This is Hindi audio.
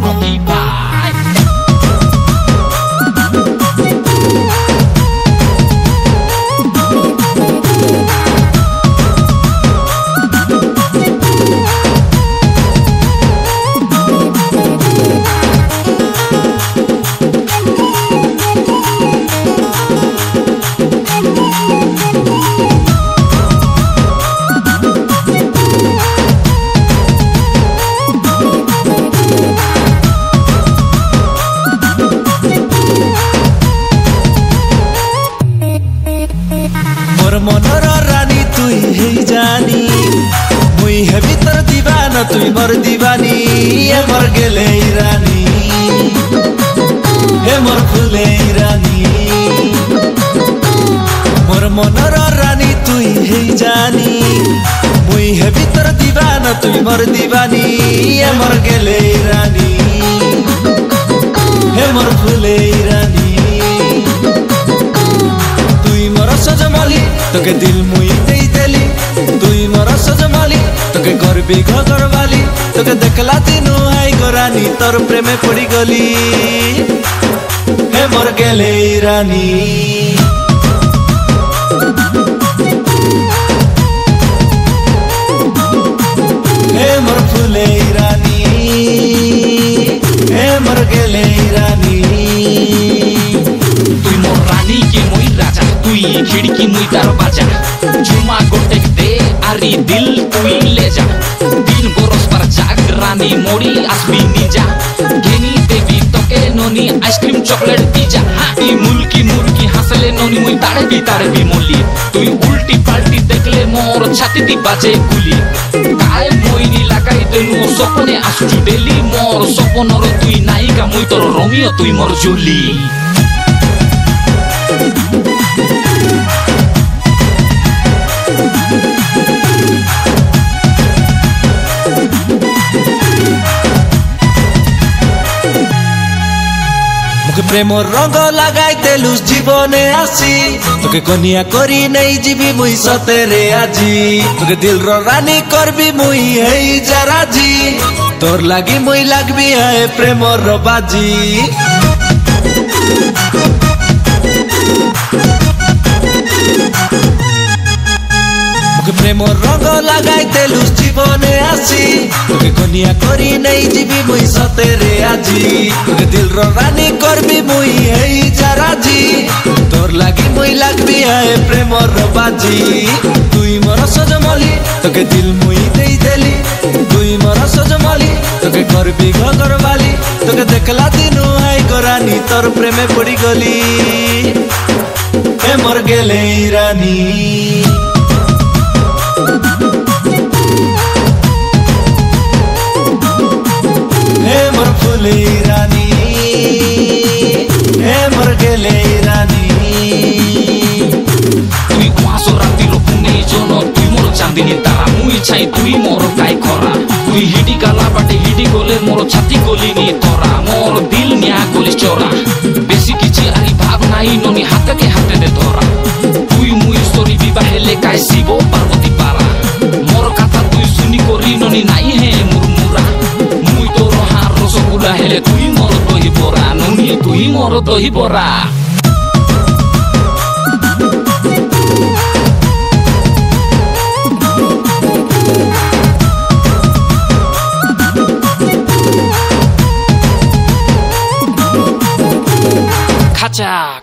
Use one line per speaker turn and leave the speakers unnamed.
Rocky Bye.
मनर रानी तुई हे जानी मुई हे भीतर दीवाना तुई मोर दीवानी हे मोर गेले रानी हे मोर फुले रानी मोर मनर रानी तुई हे जानी मुई हे भीतर दीवाना तुई मोर दीवानी हे मोर गेले रानी हे मोर फुले रानी तोके दिल मुई देई देली तुई मोर सजमाली तोके गरबी घरवाली तोके देखला दिनु आई गोरानी तोर प्रेमे पड़ी गली हे मोर गेले रानी हे मोर फुले रानी हे मोर गेले रानी
तुई मोर रानी के मुई राजा तुई खिड़की मुई दरवाजा झुमा गोटेक दे आरी दिल तुई ले जा दिन बरस पर जाग रानी मोड़ी आसबी निजा घेनी देवी तोके नोनी आइसक्रीम चॉकलेट पिज्जा हाई मुल्की हासले नोनी मुई ताड़े भी मोली तुई उल्टी पाल्टी देखले मोर छाती दी बाजे गुली काय मोइनी लागाई देनु सपने आसुचु डेली मोर सपनर तुई नायिका मुई तोर रोमियो तुई मोर जूली
प्रेम रंग लगाई देलु जीवने आसी तोके कनिया करी नहीं जीवी मुई सतेरे आजी तोके दिल रो रानी करबी मुई हेई जराजी तोर लागी मुई लागबी है प्रेम रो बाजी प्रेम रंग लगाई देलु जीवने आसी तोके कनिया करी नहीं जीवी मुई सतेरे आजी तोके दिल रो रानी करबी मुई हेई जराजी तोर लागी मुई लागबी है प्रेम रो बाजी तुई मोर सजमाली तोके दिल मुई देई देली तुई मोर सजमाली तोके करबी घरवाली तोके देखला दिनु आई गोरानी तोर प्रेमे पड़ी गली हे मोर गेले रानी हे मोर फुले रानी हे मोर गेले रानी
तुई कुआसो राती रोकुने जोनो तुई मोर चांदनी तारा मुई छाई तुई मोर काय खरा तुई हिडी गाला बाटे हिडी गोले मोर छाती गोली नी तोरा मोर दिल न्या गोली चोरा बेसी किछि आरी भाव नाई नोनी हाथ के हाथे दे धरा तुई मुई सोरी बिबाहेले काय शिव पार्वती पारा मोर कथा तुई सुनी कोरी नोनी नाई हे मुरमुरा मुई तोर हार रसगुल्ला हेले तुई मोर दही बरा नोनी तुई मोर दही बरा Kacha